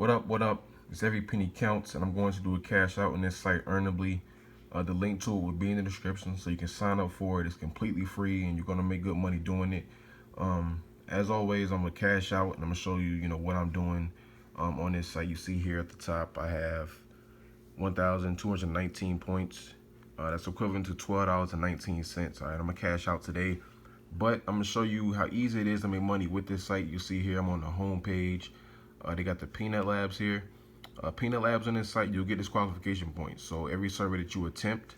What up? It's every penny counts, and I'm going to do a cash out on this site earnably. The link to it will be in the description, so you can sign up for it. It's completely free, and you're gonna make good money doing it. As always, I'm gonna cash out, and I'm gonna show you, what I'm doing on this site. You see here at the top, I have 1,219 points. That's equivalent to $12.19. All right, I'm gonna cash out today, but I'm gonna show you how easy it is to make money with this site. You see here, I'm on the home page. They got the Peanut Labs here. Peanut Labs on this site, you'll get disqualification points. So every survey that you attempt,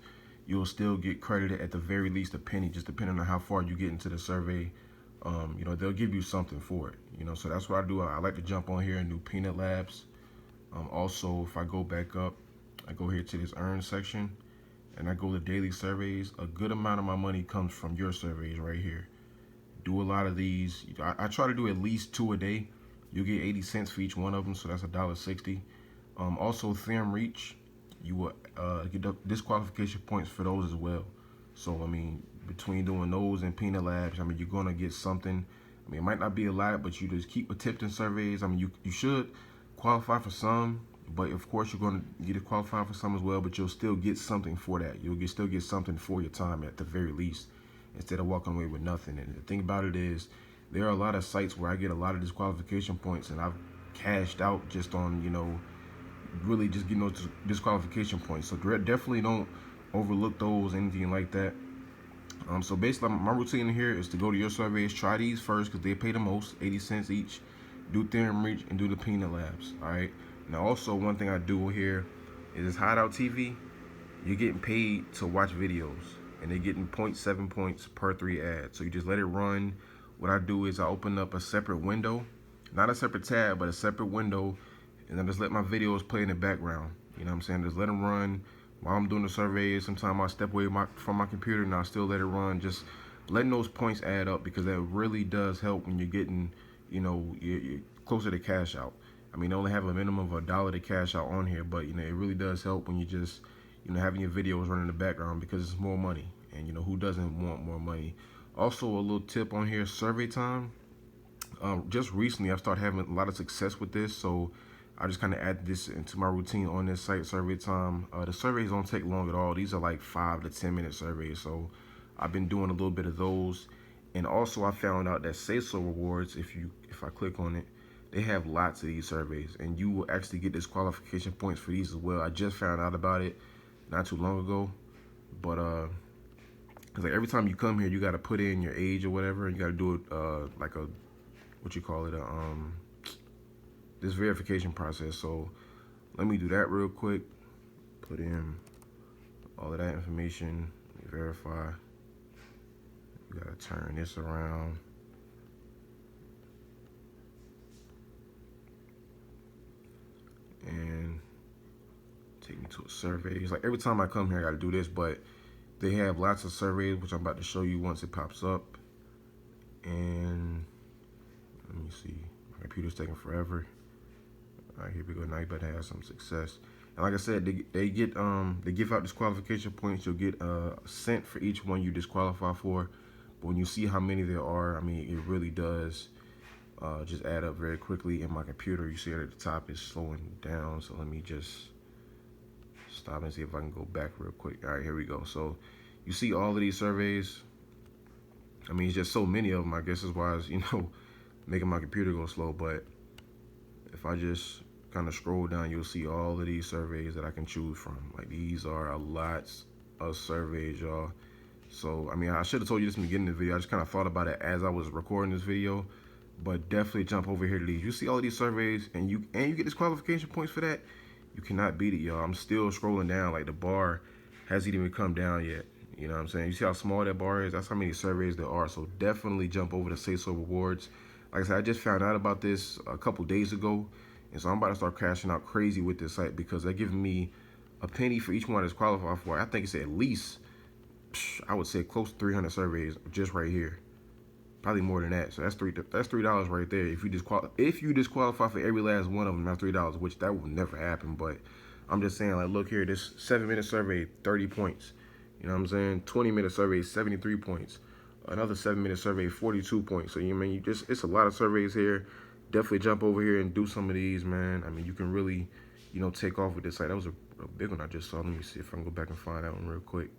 you'll still get credited at the very least a penny, just depending on how far you get into the survey. They'll give you something for it. So that's what I do. I like to jump on here and do Peanut Labs. Also, if I go back up, I go here to this earn section, and I go to daily surveys. A good amount of my money comes from your surveys right here. Do a lot of these. I try to do at least 2 a day. You'll get 80 cents for each one of them, so that's $1.60. Also, Theorem Reach, you will get disqualification points for those as well. So, between doing those and Peanut Labs, you're going to get something. It might not be a lot, but you just keep attempting surveys. You should qualify for some, but of course, you're going to get qualified for some as well, but you'll still get something for that. You'll still get something for your time at the very least, instead of walking away with nothing. And the thing about it is, there are a lot of sites where I get a lot of disqualification points, and I've cashed out just on, really just getting those disqualification points. So definitely don't overlook those, anything like that. So basically, my routine here is to go to your surveys, try these first because they pay the most, 80 cents each. Do Theorem Reach and do the Peanut Labs. All right. Now, also one thing I do here is Hideout TV. You're getting paid to watch videos, and they're getting 0.7 points per 3 ads. So you just let it run. What I do is I open up a separate window, not a separate tab, but a separate window, and I just let my videos play in the background. You know what I'm saying? Just let them run while I'm doing the surveys. Sometimes I'll step away from my computer and I'll still let it run. Just letting those points add up, because that really does help when you're getting, you're closer to cash out. They only have a minimum of $1 to cash out on here, but, it really does help when you just, having your videos running in the background, because it's more money. And, who doesn't want more money? Also, a little tip on here, survey time. Just recently, I've started having a lot of success with this, so I just kind of add this into my routine on this site, survey time. The surveys don't take long at all. These are like 5 to 10 minute surveys, so I've been doing a little bit of those. And also, I found out that Say So Rewards, if I click on it, they have lots of these surveys, and you will actually get disqualification points for these as well. I just found out about it not too long ago, but because every time you come here, you got to put in your age or whatever, and you got to do it like a, what you call it, this verification process. So let me do that real quick. Put in all of that information, verify. You got to turn this around. And take me to a survey. It's like every time I come here, I got to do this, but they have lots of surveys, which I'm about to show you once it pops up. And let me see. My computer's taking forever. All right, here we go. Now you better have some success. And like I said, they give out disqualification points. You'll get a cent for each one you disqualify for. But when you see how many there are, it really does just add up very quickly. In my computer, you see it at the top is slowing down. So let me just stop and see if I can go back real quick. All right, here we go. So you see all of these surveys. It's just so many of them. I guess is why it's, making my computer go slow. But if I just kind of scroll down, you'll see all of these surveys that I can choose from. Like, these are a lot of surveys, y'all. So, I should have told you this in the beginning of the video. I just kind of thought about it as I was recording this video. But definitely jump over here to these. You see all of these surveys, and you get disqualification points for that. You cannot beat it, y'all. I'm still scrolling down. Like, the bar hasn't even come down yet. You know what I'm saying? You see how small that bar is? That's how many surveys there are. So definitely jump over to Say So Rewards. Like I said, I just found out about this a couple days ago, and so I'm about to start cashing out crazy with this site, because they're giving me a penny for each one that's qualified for. I think it's at least, I would say, close to 300 surveys just right here. Probably more than that. So that's $3 right there. If you disqualify for every last one of them, that's $3, which that will never happen. But I'm just saying, like, look here, this 7-minute survey, 30 points. You know what I'm saying? 20-minute survey, 73 points. Another 7-minute survey, 42 points. So it's a lot of surveys here. definitely jump over here and do some of these, man. I mean, you can really, you know, take off with this site. That was a big one I just saw. Let me see if I can go back and find that one real quick.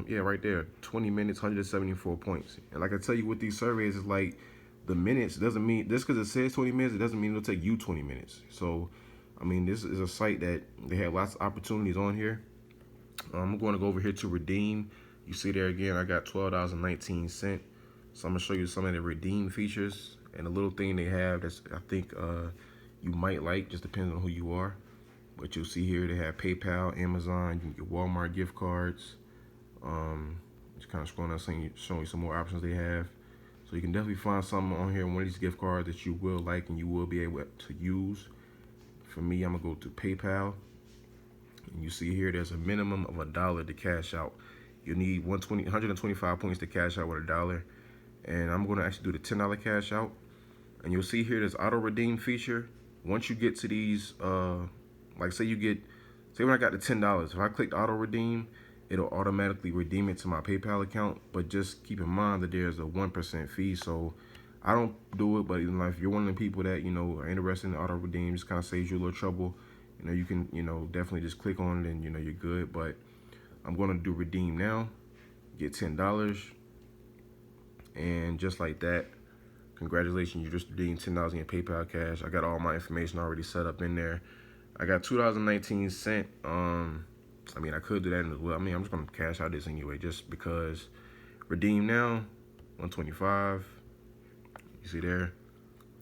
Yeah, right there, 20 minutes, 174 points. And like I tell you with these surveys, it's like the minutes doesn't mean, just because it says 20 minutes, it doesn't mean it'll take you 20 minutes. So, I mean, this is a site that they have lots of opportunities on here. I'm going to go over here to redeem. You see there again, I got $12.19. So I'm gonna show you some of the redeem features and a little thing they have that's I think you might like, just depends on who you are. But you'll see here they have PayPal, Amazon, you can get Walmart gift cards. Just kind of scrolling down, showing you some more options they have. So you can definitely find something on here, one of these gift cards that you will like and you will be able to use. For me, I'm gonna go to PayPal. And you see here, there's a minimum of $1 to cash out. You need 125 points to cash out with $1. And I'm gonna actually do the $10 cash out. And you'll see here, there's auto redeem feature. Once you get to these, like say when I got the $10, if I clicked auto redeem, it'll automatically redeem it to my PayPal account. But just keep in mind that there's a 1% fee. So I don't do it, but if you're one of the people that, you know, are interested in auto redeem, just kind of saves you a little trouble. You know, you can, you know, definitely just click on it and, you know, you're good. But I'm going to do redeem now, get $10. And just like that, congratulations, you just redeemed $10 in your PayPal cash. I got all my information already set up in there. I got $2.19. I mean, I could do that as well. I mean, I'm just going to cash out this anyway, just because. Redeem now, 125. You see there,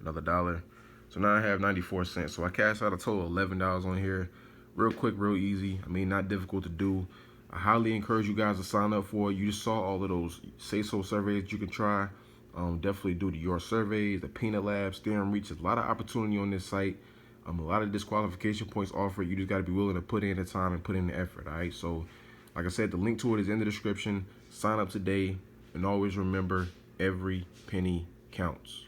another $1. So now I have 94 cents. So I cashed out a total of $11 on here. Real quick, real easy. I mean, not difficult to do. I highly encourage you guys to sign up for it. You just saw all of those say-so surveys you can try. Definitely do your surveys, the Peanut Labs, Theorem Reach. There's a lot of opportunity on this site. A lot of disqualification points offered. You just got to be willing to put in the time and put in the effort, all right? So, like I said, the link to it is in the description. Sign up today, and always remember, every penny counts.